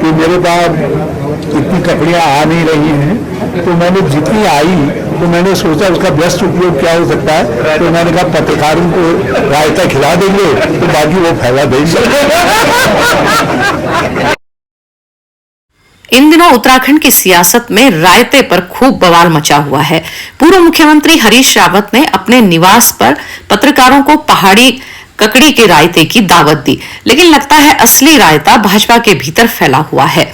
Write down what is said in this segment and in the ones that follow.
कि मेरे पास इतनी ककड़ियाँ आ नहीं रही हैं, तो मैंने जितनी आई तो मैंने सोचा उसका बेस्ट उपयोग क्या हो सकता है, तो मैंने कहा पत्रकारों को रायता खिला देंगे तो बाकी वो फैला देंगे। इन दिनों उत्तराखंड की सियासत में रायते पर खूब बवाल मचा हुआ है। पूर्व मुख्यमंत्री हरीश रावत ने अपने निवास पर पत्रकारों को पहाड़ी ककड़ी के रायते की दावत दी, लेकिन लगता है असली रायता भाजपा के भीतर फैला हुआ है।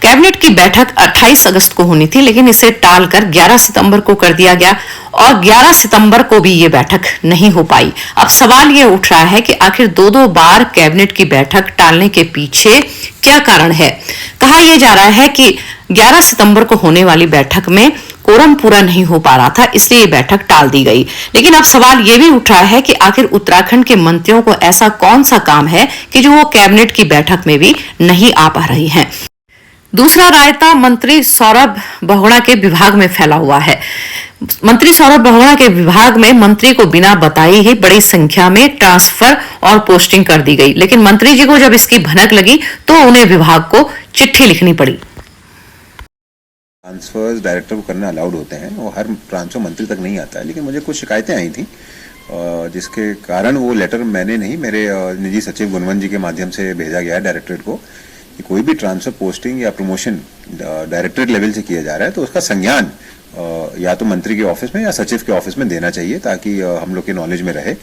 कैबिनेट की बैठक 28 अगस्त को होनी थी, लेकिन इसे टालकर 11 सितंबर को कर दिया गया और 11 सितंबर को भी ये बैठक नहीं हो पाई। अब सवाल ये उठ रहा है कि आखिर दो बार कैबिनेट की बैठक टालने के पीछे क्या कारण है। कहा यह जा रहा है कि 11 सितंबर को होने वाली बैठक में कोरम पूरा नहीं हो पा रहा था, इसलिए ये बैठक टाल दी गई। लेकिन अब सवाल ये भी उठ रहा है कि आखिर उत्तराखंड के मंत्रियों को ऐसा कौन सा काम है कि जो वो कैबिनेट की बैठक में भी नहीं आ पा रही हैं। दूसरा रायता मंत्री सौरभ बहुगुणा के विभाग में फैला हुआ है। मंत्री सौरभ बहुगुणा के विभाग में मंत्री को बिना बताए ही बड़ी संख्या में ट्रांसफर और पोस्टिंग कर दी गई, लेकिन मंत्री जी को जब इसकी भनक लगी तो उन्हें विभाग को चिट्ठी लिखनी पड़ी। ट्रांसफर्स डायरेक्टर को करना अलाउड होते हैं और हर ट्रांसफर मंत्री तक नहीं आता है, लेकिन मुझे कुछ शिकायतें आई थी जिसके कारण वो लेटर मैंने नहीं, मेरे निजी सचिव गुणवंत जी के माध्यम से भेजा गया है डायरेक्टरेट को कि कोई भी ट्रांसफर पोस्टिंग या प्रमोशन डायरेक्टरेट लेवल से किया जा रहा है तो उसका संज्ञान या तो मंत्री के ऑफिस में या सचिव के ऑफिस में देना चाहिए, ताकि हम लोग के नॉलेज में रहे।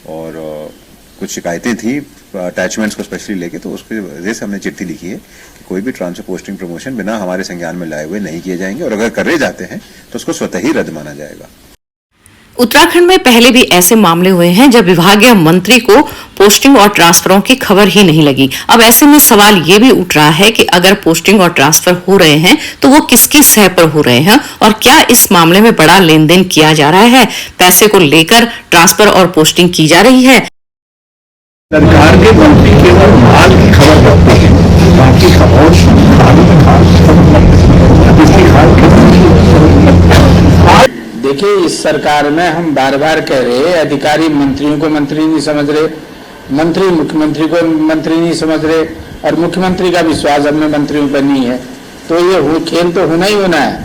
और कुछ शिकायतें थी अटैचमेंट्स को स्पेशली लेके, तो उसकी वजह से हमने चिट्ठी लिखी है कि कोई भी ट्रांसफर पोस्टिंग प्रमोशन बिना हमारे संज्ञान में लाए हुए नहीं किए जाएंगे, और अगर करे जाते हैं तो उसको स्वतः ही रद्द माना जाएगा। उत्तराखंड में पहले भी ऐसे मामले हुए हैं जब विभागीय मंत्री को पोस्टिंग और ट्रांसफरों की खबर ही नहीं लगी। अब ऐसे में सवाल ये भी उठ रहा है कि अगर पोस्टिंग और ट्रांसफर हो रहे हैं तो वो किसकी सह पर हो रहे हैं और क्या इस मामले में बड़ा लेन देन किया जा रहा है, पैसे को लेकर ट्रांसफर और पोस्टिंग की जा रही है। सरकार के मंत्री केवल माल की खबर रखते हैं, बाकी खबर देखिए, इस सरकार में हम बार बार कह रहे हैं अधिकारी मंत्रियों को मंत्री नहीं समझ रहे, मंत्री मुख्यमंत्री को मंत्री नहीं समझ रहे, और मुख्यमंत्री का विश्वास अपने मंत्रियों पर नहीं है, तो ये खेल तो होना ही होना है।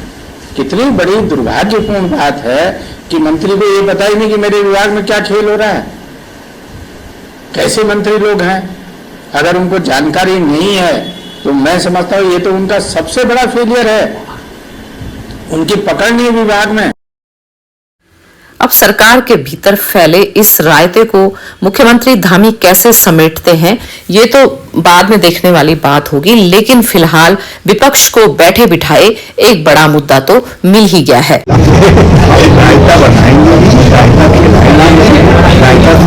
कितनी बड़ी दुर्भाग्यपूर्ण बात है कि मंत्री को ये पता ही नहीं कि मेरे विभाग में क्या खेल हो रहा है। कैसे मंत्री लोग हैं, अगर उनको जानकारी नहीं है तो मैं समझता हूँ ये तो उनका सबसे बड़ा फेलियर है, उनकी पकड़ नहीं विभाग में। अब सरकार के भीतर फैले इस रायते को मुख्यमंत्री धामी कैसे समेटते हैं, ये तो बाद में देखने वाली बात होगी, लेकिन फिलहाल विपक्ष को बैठे बिठाए एक बड़ा मुद्दा तो मिल ही गया है। रायता बनाएंगे, रायता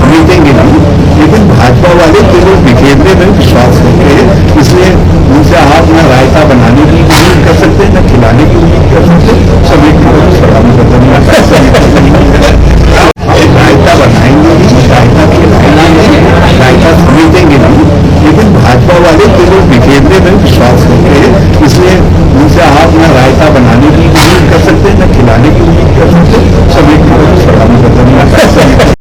खरीदेंगे नहीं, लेकिन भाजपा वाले केवल बिखेरने में विश्वास करते हैं, इसलिए उनसे आप न रायता बनाने की उम्मीद कर सकते, न खिलाने की उम्मीद कर सकते, सब एक रायता बनाएंगे, रायता खिलाएंगे, रायता खरीदेंगे नहीं, लेकिन भाजपा वाले केवल बिखेर